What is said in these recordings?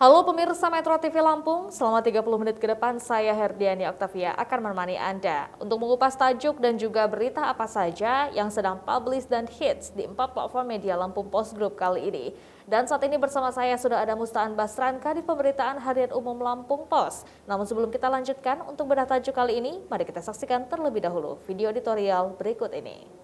Halo pemirsa Metro TV Lampung, selama 30 menit ke depan saya Herdiani Oktavia akan menemani Anda untuk mengupas tajuk dan juga berita apa saja yang sedang publish dan hits di 4 platform media Lampung Post Group kali ini. Dan saat ini bersama saya sudah ada Mustaan Basranka di pemberitaan Harian Umum Lampung Post. Namun sebelum kita lanjutkan untuk bedah tajuk kali ini, mari kita saksikan terlebih dahulu video editorial berikut ini.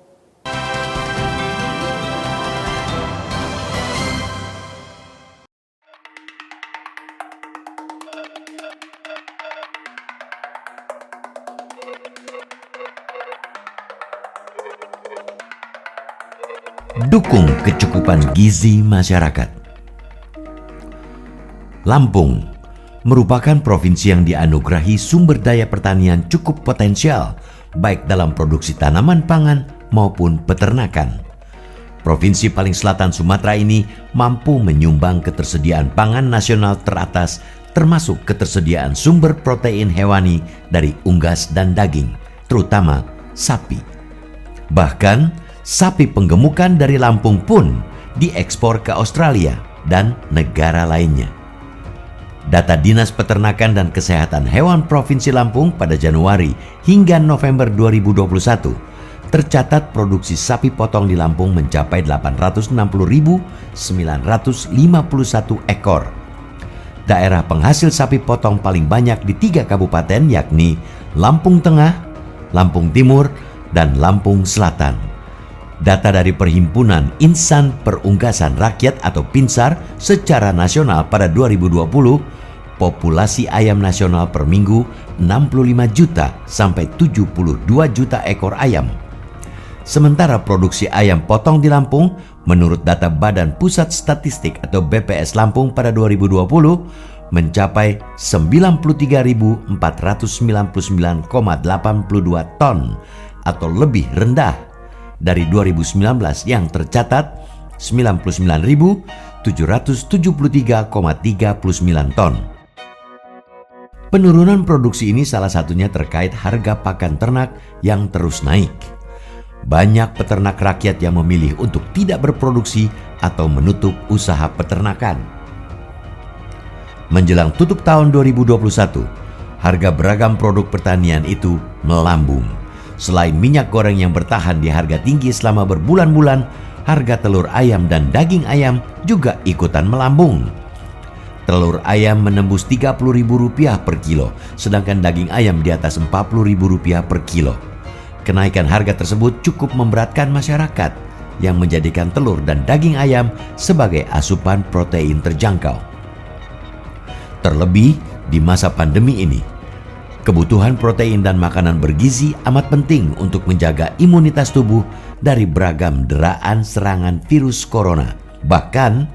Dukung kecukupan gizi masyarakat. Lampung merupakan provinsi yang dianugerahi sumber daya pertanian cukup potensial, baik dalam produksi tanaman pangan maupun peternakan. Provinsi paling selatan Sumatera ini mampu menyumbang ketersediaan pangan nasional teratas, termasuk ketersediaan sumber protein hewani dari unggas dan daging, terutama sapi. Bahkan sapi penggemukan dari Lampung pun diekspor ke Australia dan negara lainnya. Data Dinas Peternakan dan Kesehatan Hewan Provinsi Lampung pada Januari hingga November 2021 tercatat produksi sapi potong di Lampung mencapai 860.951 ekor. Daerah penghasil sapi potong paling banyak di 3 kabupaten yakni Lampung Tengah, Lampung Timur, dan Lampung Selatan. Data dari Perhimpunan Insan Perunggasan Rakyat atau PINSAR secara nasional pada 2020, populasi ayam nasional per minggu 65 juta sampai 72 juta ekor ayam. Sementara produksi ayam potong di Lampung menurut data Badan Pusat Statistik atau BPS Lampung pada 2020 mencapai 93.499,82 ton atau lebih rendah dari 2019 yang tercatat 99.773,39 ton. Penurunan produksi ini salah satunya terkait harga pakan ternak yang terus naik. Banyak peternak rakyat yang memilih untuk tidak berproduksi atau menutup usaha peternakan. Menjelang tutup tahun 2021, harga beragam produk pertanian itu melambung. Selain minyak goreng yang bertahan di harga tinggi selama berbulan-bulan, harga telur ayam dan daging ayam juga ikutan melambung. Telur ayam menembus Rp30.000 per kilo, sedangkan daging ayam di atas Rp40.000 per kilo. Kenaikan harga tersebut cukup memberatkan masyarakat yang menjadikan telur dan daging ayam sebagai asupan protein terjangkau. Terlebih di masa pandemi ini, kebutuhan protein dan makanan bergizi amat penting untuk menjaga imunitas tubuh dari beragam deraan serangan virus corona. Bahkan,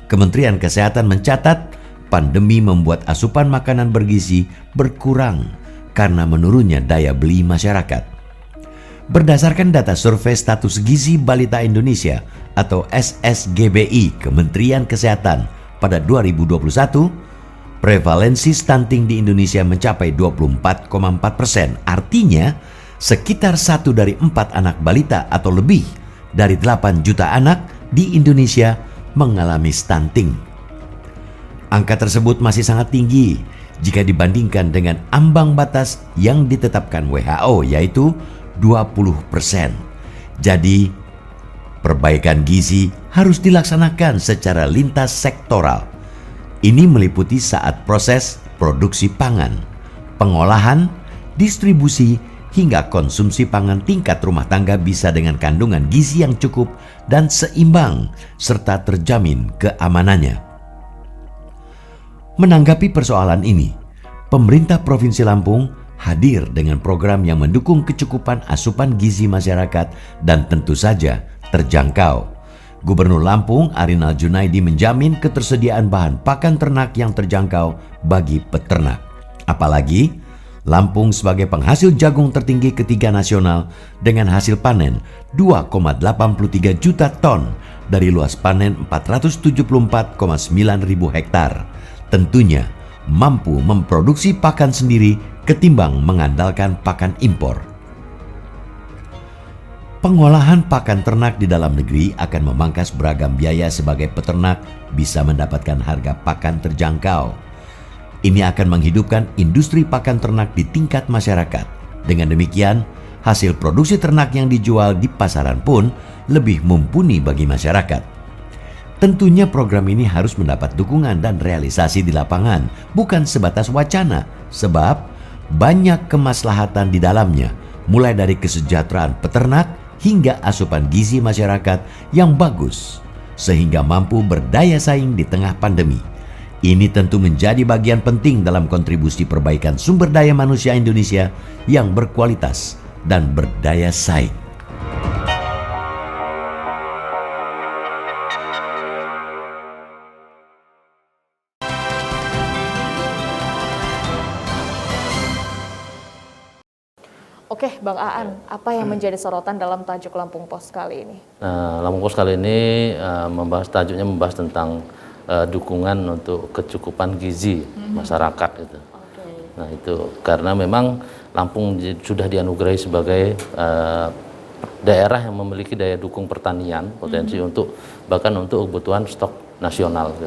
Kementerian Kesehatan mencatat pandemi membuat asupan makanan bergizi berkurang karena menurunnya daya beli masyarakat. Berdasarkan data survei status gizi balita Indonesia atau SSGBI Kementerian Kesehatan pada 2021, prevalensi stunting di Indonesia mencapai 24,4%. Artinya, sekitar 1 dari 4 anak balita atau lebih dari 8 juta anak di Indonesia mengalami stunting. Angka tersebut masih sangat tinggi jika dibandingkan dengan ambang batas yang ditetapkan WHO, yaitu 20%. Jadi, perbaikan gizi harus dilaksanakan secara lintas sektoral. Ini meliputi saat proses produksi pangan, pengolahan, distribusi, hingga konsumsi pangan tingkat rumah tangga bisa dengan kandungan gizi yang cukup dan seimbang, serta terjamin keamanannya. Menanggapi persoalan ini, pemerintah Provinsi Lampung hadir dengan program yang mendukung kecukupan asupan gizi masyarakat dan tentu saja terjangkau. Gubernur Lampung Arinal Junaidi menjamin ketersediaan bahan pakan ternak yang terjangkau bagi peternak. Apalagi Lampung sebagai penghasil jagung tertinggi ketiga nasional dengan hasil panen 2,83 juta ton dari luas panen 474,9 ribu hektar. Tentunya mampu memproduksi pakan sendiri ketimbang mengandalkan pakan impor. Pengolahan pakan ternak di dalam negeri akan memangkas beragam biaya sebagai peternak bisa mendapatkan harga pakan terjangkau. Ini akan menghidupkan industri pakan ternak di tingkat masyarakat. Dengan demikian, hasil produksi ternak yang dijual di pasaran pun lebih mumpuni bagi masyarakat. Tentunya program ini harus mendapat dukungan dan realisasi di lapangan, bukan sebatas wacana, sebab banyak kemaslahatan di dalamnya, mulai dari kesejahteraan peternak hingga asupan gizi masyarakat yang bagus, sehingga mampu berdaya saing di tengah pandemi. Ini tentu menjadi bagian penting dalam kontribusi perbaikan sumber daya manusia Indonesia yang berkualitas dan berdaya saing. Oke, Bang Aan, apa yang menjadi sorotan dalam tajuk Lampung Pos kali ini? Nah, Lampung Pos kali ini tajuknya membahas tentang dukungan untuk kecukupan gizi masyarakat gitu. Nah, itu karena memang Lampung sudah dianugerahi sebagai daerah yang memiliki daya dukung pertanian, potensi untuk bahkan untuk kebutuhan stok nasional. Gitu.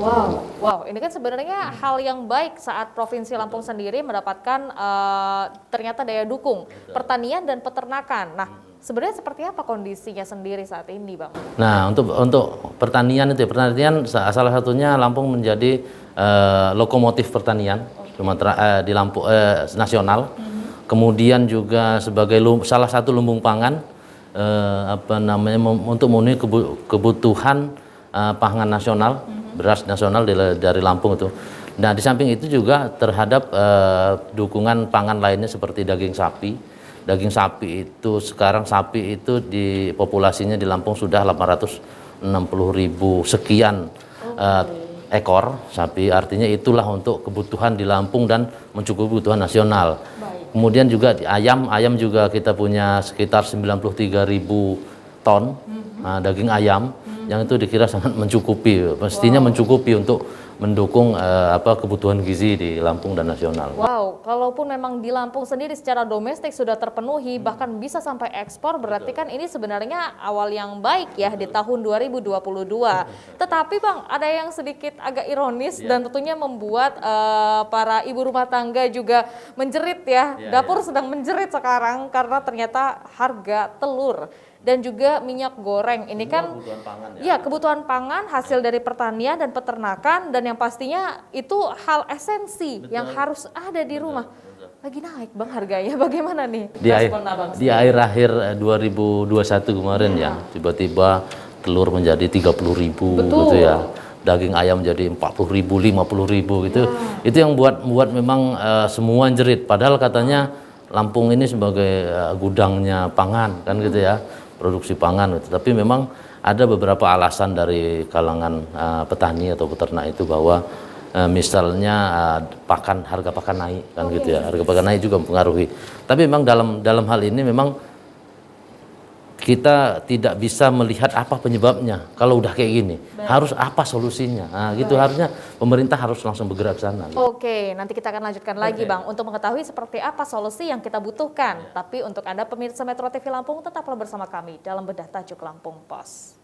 Wow, ini kan sebenarnya hal yang baik saat Provinsi Lampung sendiri mendapatkan ternyata daya dukung pertanian dan peternakan. Nah, sebenarnya seperti apa kondisinya sendiri saat ini, Bang? Nah, untuk pertanian salah satunya Lampung menjadi lokomotif pertanian Sumatera di Lampung nasional. Kemudian juga sebagai salah satu lumbung pangan untuk memenuhi kebutuhan pangan nasional, beras nasional dari Lampung itu. Nah, di samping itu juga terhadap dukungan pangan lainnya seperti daging sapi. Daging sapi itu sekarang di populasinya di Lampung sudah 860.000 sekian ekor sapi. Artinya itulah untuk kebutuhan di Lampung dan mencukupi kebutuhan nasional. Kemudian juga ayam juga kita punya sekitar 93.000 ton daging ayam. Yang itu dikira sangat mencukupi, pastinya mencukupi untuk mendukung kebutuhan gizi di Lampung dan nasional. Wow, kalaupun memang di Lampung sendiri secara domestik sudah terpenuhi, bahkan bisa sampai ekspor, berarti kan ini sebenarnya awal yang baik ya di tahun 2022. Tetapi Bang, ada yang sedikit agak ironis dan tentunya membuat para ibu rumah tangga juga menjerit ya. Dapur sedang menjerit sekarang karena ternyata harga telur dan juga minyak goreng ini kan kebutuhan pangan, kebutuhan pangan hasil dari pertanian dan peternakan, dan yang pastinya itu hal esensi yang harus ada di rumah. Lagi naik Bang harganya, bagaimana nih? Di akhir 2021 kemarin ya, tiba-tiba telur menjadi 30.000 gitu ya. Daging ayam jadi 40.000, 50.000 gitu. Itu yang buat memang semua jerit. Padahal katanya Lampung ini sebagai gudangnya pangan kan gitu ya. Produksi pangan gitu. Tapi memang ada beberapa alasan dari kalangan petani atau peternak itu bahwa misalnya harga pakan naik kan gitu ya. Harga pakan naik juga mempengaruhi. Tapi memang dalam hal ini memang kita tidak bisa melihat apa penyebabnya. Kalau udah kayak gini, harus apa solusinya? Nah, gitu harusnya pemerintah harus langsung bergerak ke sana. Oke, nanti kita akan lanjutkan lagi Bang untuk mengetahui seperti apa solusi yang kita butuhkan. Tapi untuk Anda pemirsa Metro TV Lampung, tetaplah bersama kami dalam Bedah Tajuk Lampung Pos.